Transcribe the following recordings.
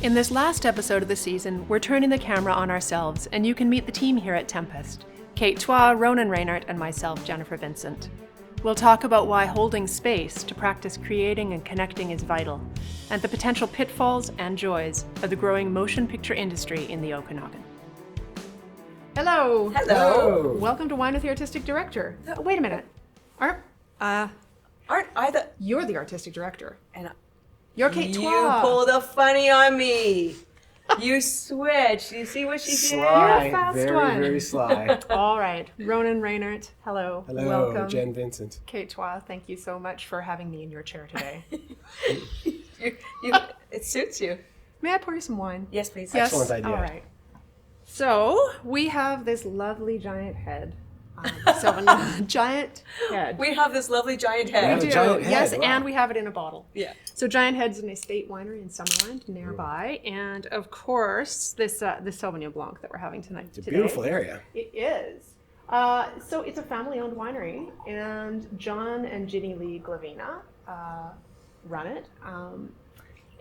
In this last episode of the season, we're turning the camera on ourselves, and you can meet the team here at Tempest. Kate Twa, Ronan Reinhardt, and myself, Jennifer Vincent. We'll talk about why holding space to practice creating and connecting is vital, and the potential pitfalls and joys of the growing motion picture industry in the Okanagan. Hello! Hello! Welcome to Wine with the Artistic Director. Wait a minute. Aren't I the... You're the artistic director. And You're Kate Twa. You pulled a funny on me. You switched. You see what she did? You're a fast very, one. very sly. All right. Ronan Reinhardt, hello. Hello, Welcome. Jen Vincent. Kate Twa, thank you so much for having me in your chair today. It suits you. May I pour you some wine? Yes, please. Yes. Excellent idea. All right. So we have this lovely giant head. Giant head. We have this lovely giant We head. have a giant head, Yes, wow. and we have it in a bottle. Yeah. So Giant Head's an estate winery in Summerland, nearby, and of course this Sauvignon Blanc that we're having tonight. It's a beautiful area. It is. So it's a family-owned winery, and John and Ginny Lee Glavina run it.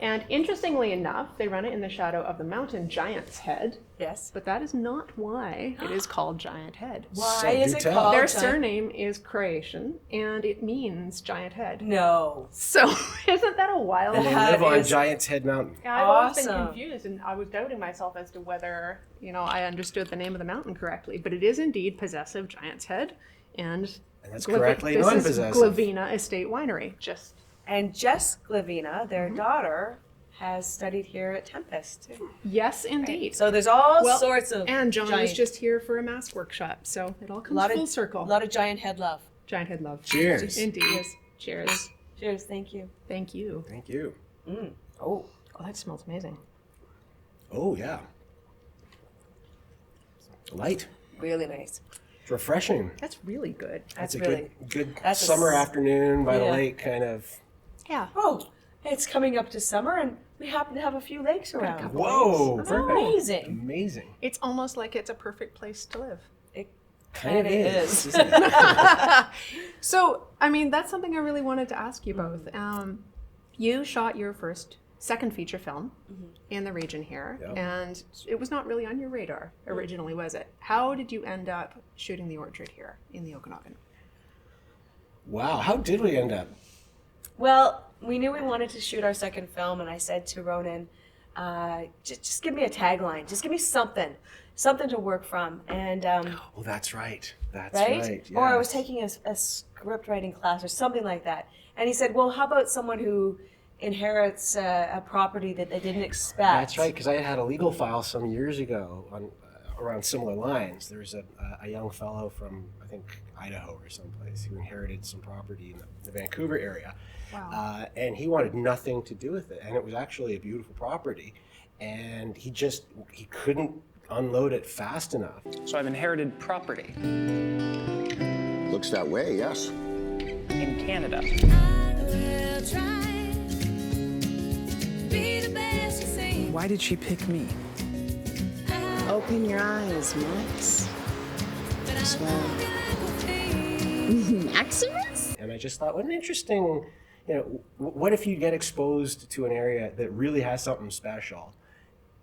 And interestingly enough, they run it in the shadow of the mountain Giant's Head, Yes. but that is not why it is called Giant Head. Why So is do it tell. called Their Giant- surname is Croatian, and it means giant head. No. So isn't that a wild? And they That live on is- Giant's Head Mountain. I've always been Awesome. confused, and I was doubting myself as to whether, I understood the name of the mountain correctly. But it is indeed possessive Giant's Head, and And that's correctly this non-possessive. is Glavina Estate Winery. And Jess Glavina, their daughter, has studied here at Tempest, too. Yes, indeed. So there's all Well, sorts of And John was giant, just here for a mask workshop, so it all comes full circle. A lot of giant head love. Giant Head love. Cheers. Indeed. Cheers. Cheers. Cheers. Thank you. Thank you. Thank you. Oh. Oh, that smells amazing. Oh, yeah. Light. Really nice. It's refreshing. That's really good. It's a really... good That's a summer s- afternoon by the Yeah. lake kind of. Yeah. Oh, it's coming up to summer, and we happen to have a few lakes around. Whoa! That's perfect. amazing. Amazing. It's almost like it's a perfect place to live. It Kind of kinda is. Isn't it? So, that's something I really wanted to ask you both. You shot your second feature film in the region here, Yep. and it was not really on your radar originally, was it? How did you end up shooting the orchard here in the Okanagan? Wow. How did we end up? Well, we knew we wanted to shoot our second film, and I said to Ronan, just give me a tagline. Just give me something to work from. And Oh, that's right. That's right? right. Or I was yes. taking a script writing class or something like that. And he said, well, how about someone who inherits a property that they didn't expect? That's right, because I had a legal file some years ago on around similar lines. There was a young fellow from, I think, Idaho or someplace who inherited some property in the Vancouver area. Wow. And he wanted nothing to do with it. And it was actually a beautiful property. And he couldn't unload it fast enough. So I've inherited property Looks that way, yes. in Canada. Why did she pick me? Open your eyes, Max. Swell. Maximus? And I just thought, what an interesting, what if you get exposed to an area that really has something special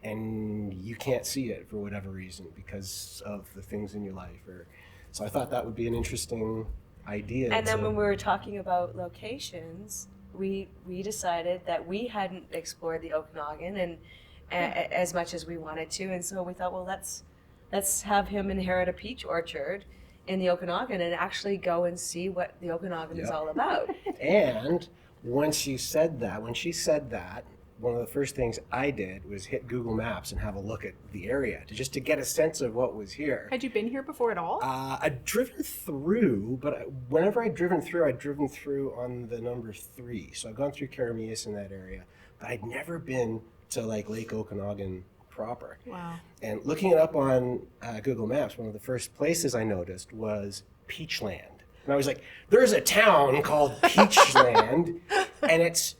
and you can't see it for whatever reason because of the things in your life? So I thought that would be an interesting idea. And then when we were talking about locations, we decided that we hadn't explored the Okanagan and as much as we wanted to, and so we thought, well, let's have him inherit a peach orchard in the Okanagan and actually go and see what the Okanagan is all about. And when she said that, one of the first things I did was hit Google Maps and have a look at the area just to get a sense of what was here. Had you been here before at all? I'd driven through, but whenever I'd driven through on the number 3. So I've gone through Karamias in that area, but I'd never been to like Lake Okanagan proper. Wow. And looking it up on Google Maps, one of the first places I noticed was Peachland. And I was like, there's a town called Peachland, and it's,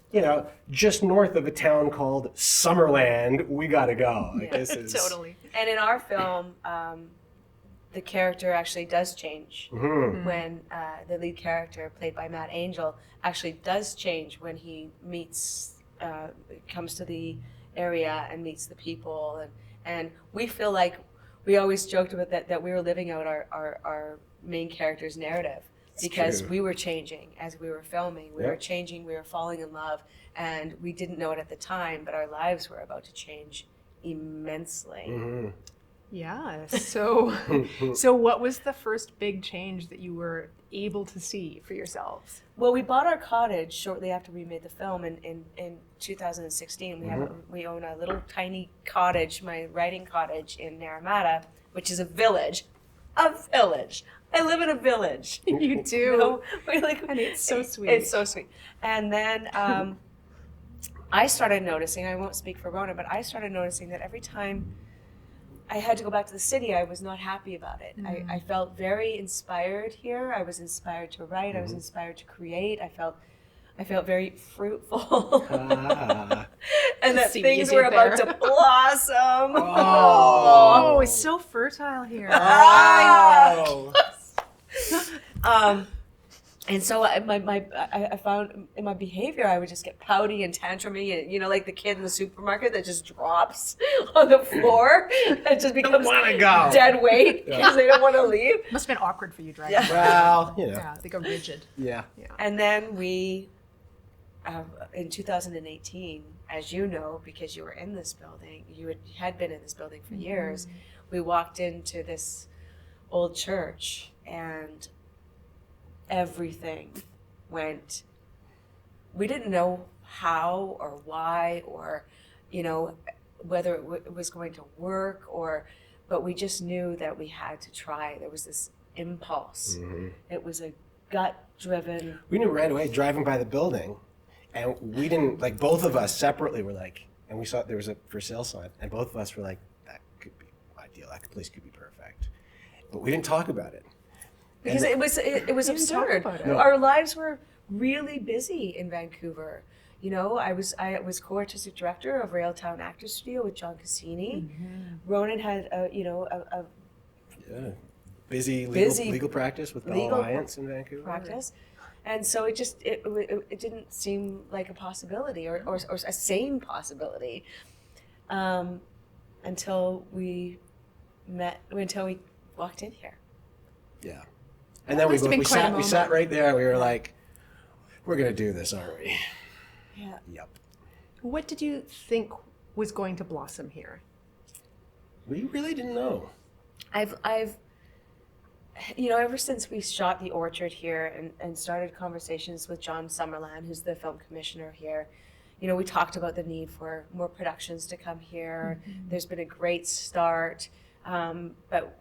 just north of a town called Summerland. We gotta go. Like, this is Totally. And in our film, the character actually does change when the lead character, played by Matt Angel, actually does change when he comes to the area and meets the people, and we feel like we always joked about that we were living out our main character's narrative, because we were changing as we were filming. We were changing, we were falling in love, and we didn't know it at the time, but our lives were about to change immensely. Mm-hmm. Yeah. So, so what was the first big change that you were able to see for yourselves? Well, we bought our cottage shortly after we made the film in 2016. We own a little tiny cottage, my writing cottage in Naramata, which is a village. A village. I live in a village. You do. You know? And it's so sweet. It's so sweet. And then I started noticing, I won't speak for Rona, but I started noticing that every time I had to go back to the city, I was not happy about it. I felt very inspired here. I was inspired to write. I was inspired to create. I felt very fruitful. And that things were about to blossom. Oh, it's so fertile here. And so I found in my behavior, I would just get pouty and tantrumy, and like the kid in the supermarket that just drops on the floor and just becomes dead weight because they don't want to leave. Must have been awkward for you driving. Yeah. Well, Yeah, they go rigid. Yeah. And then we, in 2018, as you know, because you were in this building, you had been in this building for years, we walked into this old church and everything went, we didn't know how or why or whether it was going to work, but we just knew that we had to try. There was this impulse. It was a gut driven. We knew right away driving by the building, and we didn't, both of us separately were and we saw there was a for sale sign, and both of us were like, that could be ideal, that place could be perfect, but we didn't talk about it. Because it was absurd. No. Our lives were really busy in Vancouver. I was co-artistic director of Railtown Actors Studio with John Cassini. Ronan had a busy legal practice with Bell Alliance in Vancouver. Practice. And so it didn't seem like a possibility or a sane possibility until we walked in here. Yeah. And then we sat right there. We were like, we're going to do this, aren't we? Yeah. Yep. What did you think was going to blossom here? We really didn't know. I've ever since we shot The Orchard here and started conversations with John Summerland, who's the film commissioner here, we talked about the need for more productions to come here. There's been a great start, but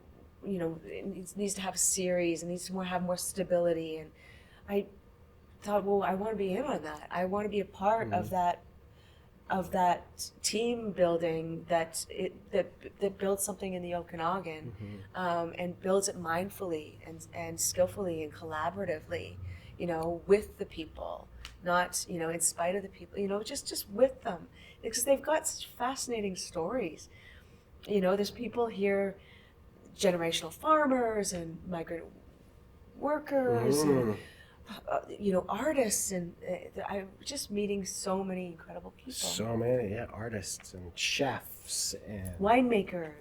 it needs to have a series, it needs to have more stability. And I thought, well, I want to be in on that. I want to be a part of that team building that builds something in the Okanagan, and builds it mindfully and skillfully and collaboratively, with the people, not in spite of the people, just with them, because they've got such fascinating stories. There's people here, generational farmers and migrant workers, and, artists, and I'm just meeting so many incredible people. So many, artists and chefs and winemakers.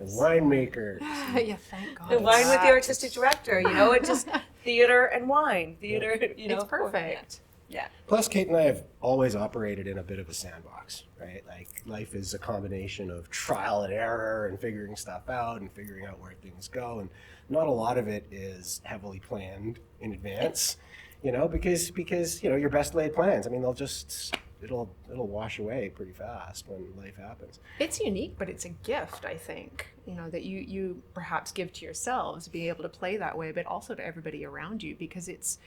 Yeah, thank God. The wine with the artistic director, it just theater and wine. Theater, It's perfect. Yeah. Plus, Kate and I have always operated in a bit of a sandbox, right? Life is a combination of trial and error and figuring stuff out and figuring out where things go. And not a lot of it is heavily planned in advance, because your best laid plans, it'll wash away pretty fast when life happens. It's unique, but it's a gift, I think, that you perhaps give to yourselves, being able to play that way, but also to everybody around you, because it's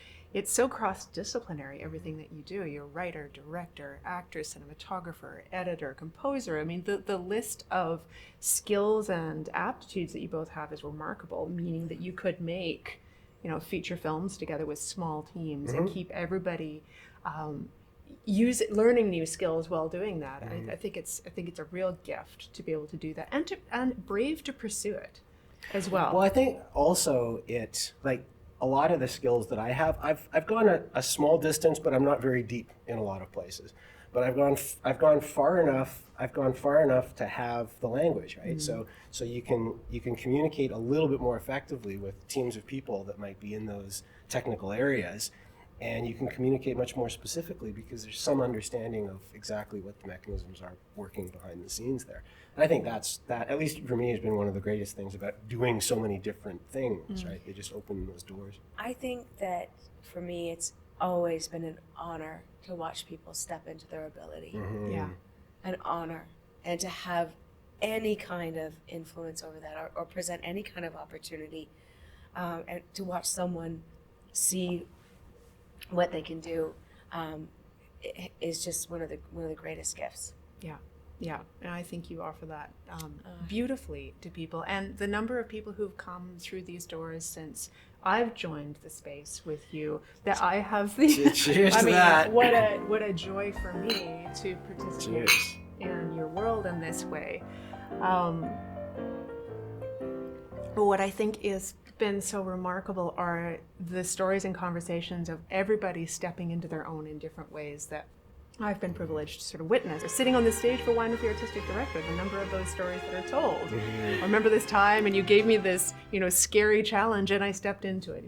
so cross-disciplinary, everything that you do. You're a writer, director, actor, cinematographer, editor, composer. The list of skills and aptitudes that you both have is remarkable, meaning that you could make, feature films together with small teams and keep everybody learning new skills while doing that. I think it's a real gift to be able to do that, and brave to pursue it as well. Well, I think also a lot of the skills that I have, I've gone a small distance, but I'm not very deep in a lot of places. but I've gone far enough to have the language, right? So you can communicate a little bit more effectively with teams of people that might be in those technical areas, and you can communicate much more specifically because there's some understanding of exactly what the mechanisms are working behind the scenes there. And I think that, at least for me, has been one of the greatest things about doing so many different things, right? They just open those doors. I think that for me, it's always been an honor to watch people step into their ability. Yeah. An honor. And to have any kind of influence over that or present any kind of opportunity, and to watch someone see what they can do is just one of the greatest gifts. Yeah, and I think you offer that beautifully to people. And the number of people who've come through these doors since I've joined the space with you, that I have the... Cheers I to mean, that. what a joy for me to participate Cheers. in your world in this way. What I think is been so remarkable are the stories and conversations of everybody stepping into their own in different ways that I've been privileged to sort of witness. Sitting on the stage for Wine with the Artistic Director, the number of those stories that are told. I remember this time, and you gave me this, scary challenge, and I stepped into it.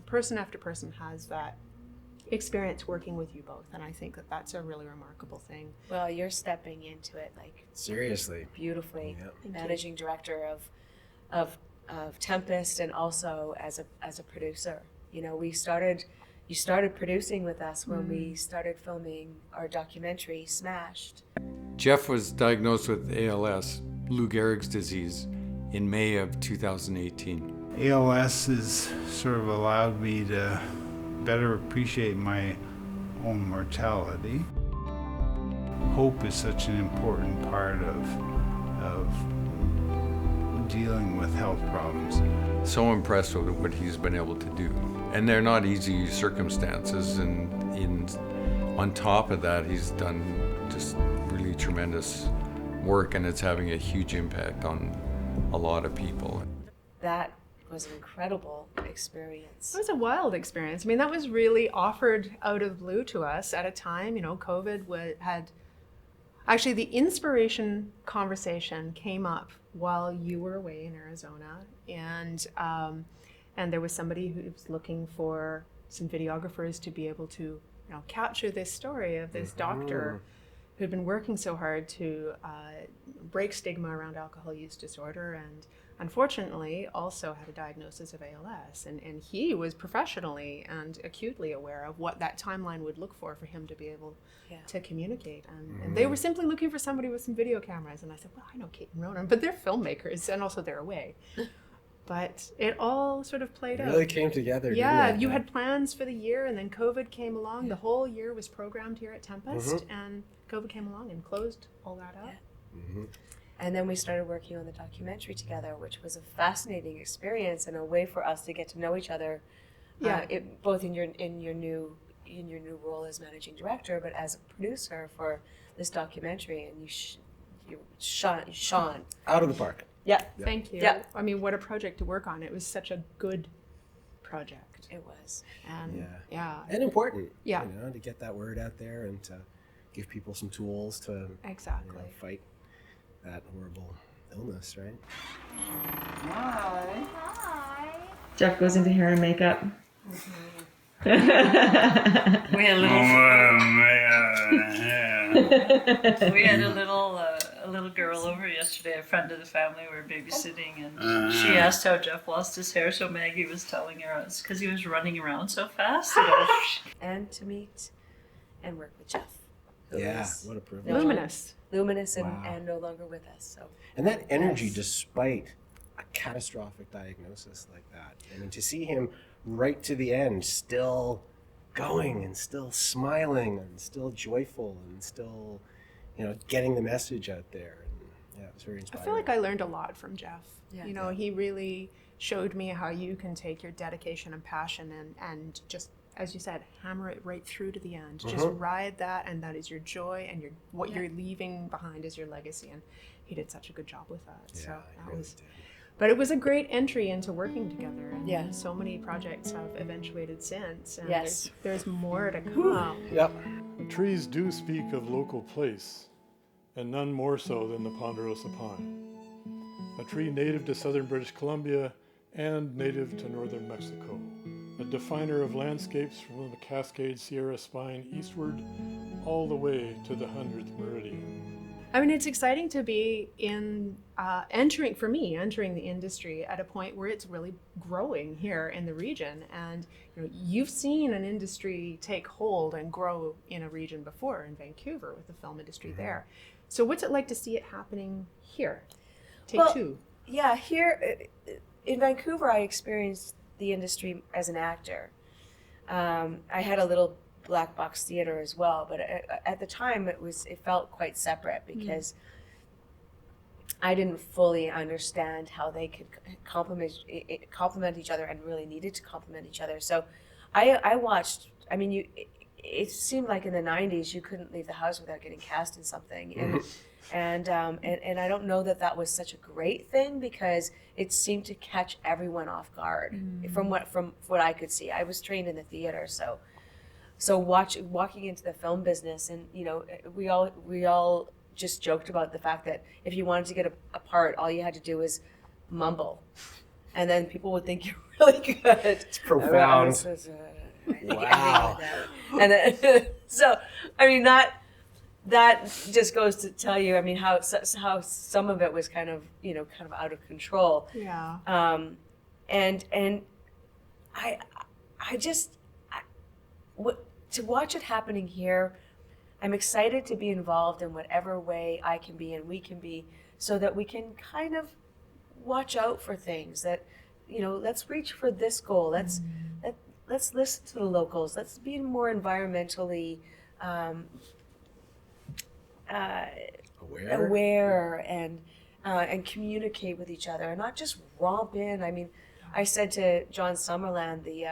Person after person has that experience working with you both, and I think that that's a really remarkable thing. Well, you're stepping into it like Seriously. beautifully. Yep. Managing director of Tempest, and also as a producer. You started producing with us when we started filming our documentary Smashed. Jeff was diagnosed with ALS, Lou Gehrig's disease, in May of 2018. ALS has sort of allowed me to better appreciate my own mortality. Hope is such an important part of dealing with health problems. So impressed with what he's been able to do. And they're not easy circumstances, and on top of that, he's done just really tremendous work, and it's having a huge impact on a lot of people. That was an incredible experience. It was a wild experience. I mean, that was really offered out of the blue to us at a time, COVID had... Actually, the inspiration conversation came up while you were away in Arizona, and there was somebody who was looking for some videographers to be able to, capture this story of this doctor who'd been working so hard to break stigma around alcohol use disorder, and unfortunately also had a diagnosis of ALS, and he was professionally and acutely aware of what that timeline would look for him to be able to communicate, and they were simply looking for somebody with some video cameras, and I said, well, I know Kate and Ronan, but they're filmmakers, and also they're away. But it all sort of played out. It really came together. Yeah, didn't it? you had plans for the year, and then COVID came along. The whole year was programmed here at Tempest, and COVID came along and closed all that up. And then we started working on the documentary together, which was a fascinating experience and a way for us to get to know each other. Both in your new role as managing director, but as a producer for this documentary, and you shone Out of the park. Yeah, Thank you. Yeah. I mean, what a project to work on. It was such a good project. it was. And And important. Yeah. To get that word out there and to give people some tools to Exactly. fight that horrible illness, right? Jeff goes into hair and makeup. We had a little girl over yesterday, a friend of the family. We were babysitting, and she asked how Jeff lost his hair. So Maggie was telling her it's because he was running around so fast. And to meet and work with Jeff. who Yeah, is what a privilege. Luminous. and no longer with us. So. And that energy, despite a catastrophic diagnosis like that, I mean, to see him right to the end, still going and still smiling and still joyful and still, getting the message out there. And, it's very I inspiring. feel like I learned a lot from Jeff. Yeah. He really showed me how you can take your dedication and passion and just, as you said, hammer it right through to the end. Just ride that, and that is your joy, and what you're leaving behind is your legacy. And he did such a good job with that. Yeah, so he that really was. did. But it was a great entry into working together. And Yeah. so many projects have eventuated since. And Yes. there's more to come. Yep. The trees do speak of local place, and none more so than the ponderosa pine, a tree native to southern British Columbia and native to northern Mexico, a definer of landscapes from the Cascade Sierra spine eastward all the way to the 100th meridian. I mean, it's exciting to be entering the industry at a point where it's really growing here in the region. And you've seen an industry take hold and grow in a region before in Vancouver with the film industry there. So what's it like to see it happening here? Take two. Yeah, here in Vancouver, I experienced the industry as an actor. I had a little black box theater as well, but at the time it felt quite separate because I didn't fully understand how they could complement each other and really needed to complement each other. So I watched. I mean, it seemed like in the 90s you couldn't leave the house without getting cast in something, and I don't know that was such a great thing because it seemed to catch everyone off guard from what I could see. I was trained in the theater, so walking into the film business, and we all just joked about the fact that if you wanted to get a part, all you had to do was mumble, and then people would think you're really good. It's profound. Wow. And then, so I mean that just goes to tell you, I mean, how some of it was kind of out of control. Yeah. And to watch it happening here, I'm excited to be involved in whatever way I can be and we can be, so that we can kind of watch out for things that, let's reach for this goal. Let's listen to the locals. Let's be more environmentally aware and communicate with each other and not just romp in. I mean, I said to John Summerland, the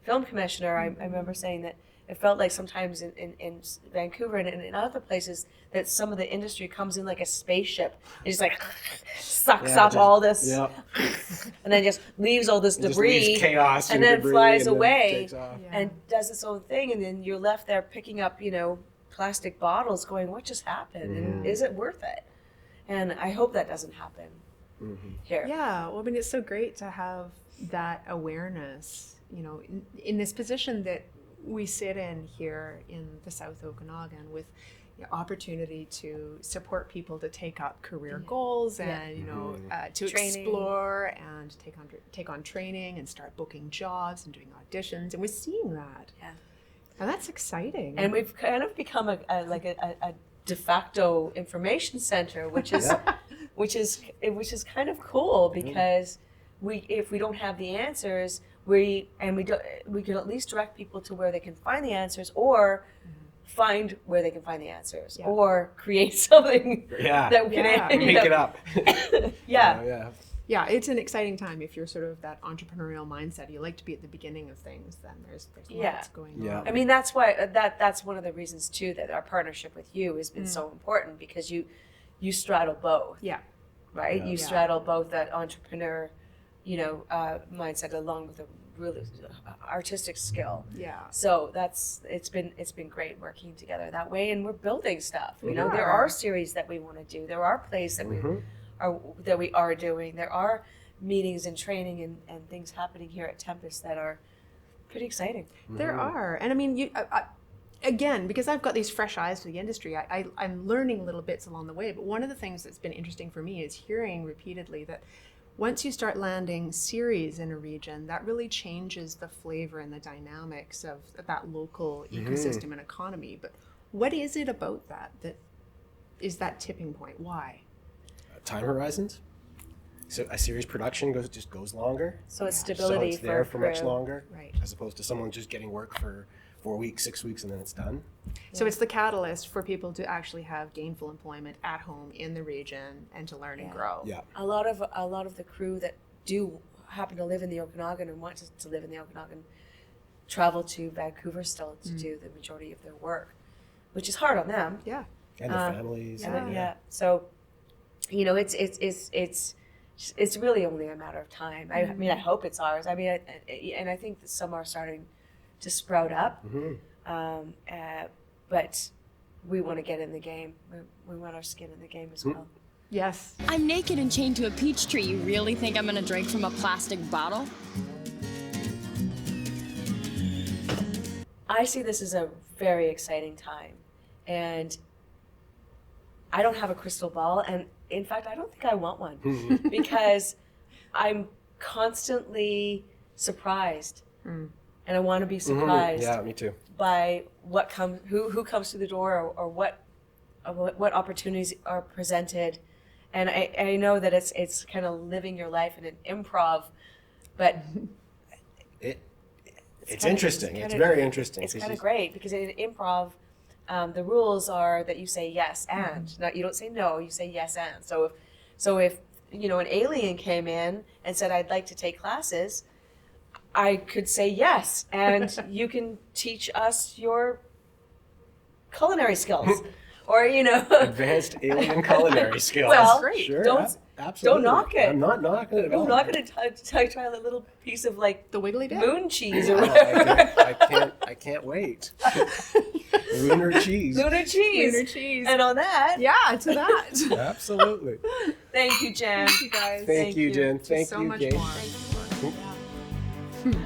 film commissioner, I remember saying that it felt like sometimes in Vancouver and in other places that some of the industry comes in like a spaceship. It just like sucks up all this, and then just leaves all this debris, chaos and then debris flies and away then and does its own thing, and then you're left there picking up, plastic bottles, going, "What just happened? And is it worth it?" And I hope that doesn't happen here. Yeah, well, I mean, it's so great to have that awareness, in this position that we sit in here in the South Okanagan, with the opportunity to support people to take up career goals and to Training. explore and take on training and start booking jobs and doing auditions, and we're seeing that. Yeah. And that's exciting. And we've kind of become a de facto information center, which is kind of cool because if we don't have the answers, we can at least direct people to where they can find the answers, or find where they can find the answers, or create something that we can make it up. Yeah, it's an exciting time if you're sort of that entrepreneurial mindset. You like to be at the beginning of things. Then there's lots going on. I mean, that's why that's one of the reasons too that our partnership with you has been so important, because you straddle both. Yeah. Right. You straddle both that entrepreneur, mindset along with a really artistic skill. Yeah. So it's been great working together that way, and we're building stuff. There are series that we want to do. There are plays that we are doing. There are meetings and training and things happening here at Tempest that are pretty exciting. There are, and I mean, again, because I've got these fresh eyes to the industry, I'm learning little bits along the way. But one of the things that's been interesting for me is hearing repeatedly that once you start landing series in a region, that really changes the flavor and the dynamics of that local ecosystem and economy. But what is it about that is that tipping point? Why? Time horizons. So a series production goes longer. So it's stability. So it's there for much longer, right? As opposed to someone just getting work for 4 weeks, 6 weeks, and then it's done. So it's the catalyst for people to actually have gainful employment at home in the region and to learn and grow. Yeah. A lot of the crew that do happen to live in the Okanagan and want to live in the Okanagan travel to Vancouver still to do the majority of their work, which is hard on them. Yeah. And their families. So, it's really only a matter of time. I mean, I hope it's ours. I mean, and I think that some are starting to sprout up. but we want to get in the game. We want our skin in the game as well. Yes. I'm naked and chained to a peach tree. You really think I'm gonna drink from a plastic bottle? I see this as a very exciting time, and I don't have a crystal ball, and in fact, I don't think I want one because I'm constantly surprised, and I want to be surprised. Yeah, me too. By what comes, who comes through the door, or what opportunities are presented, and I know that it's kind of living your life in an improv, but it's interesting. It's very interesting. It's kind of great because in improv, the rules are that you say yes and. Not, you don't say no, you say yes and. So if you know an alien came in and said, I'd like to take classes, I could say yes, and you can teach us your culinary skills. Or, you know. Advanced alien culinary skills. Well, great. Sure, don't knock it. I'm not knocking it at all. I'm not going to try a little piece of like The wiggly bit. moon cheese or Oh, whatever. I can't wait. Lunar cheese. Lunar cheese. Lunar cheese. And on that, Yeah, to that. Absolutely. thank you, Jen. Thank you guys. Thank you, Jen. Thank so you, much Kate. more.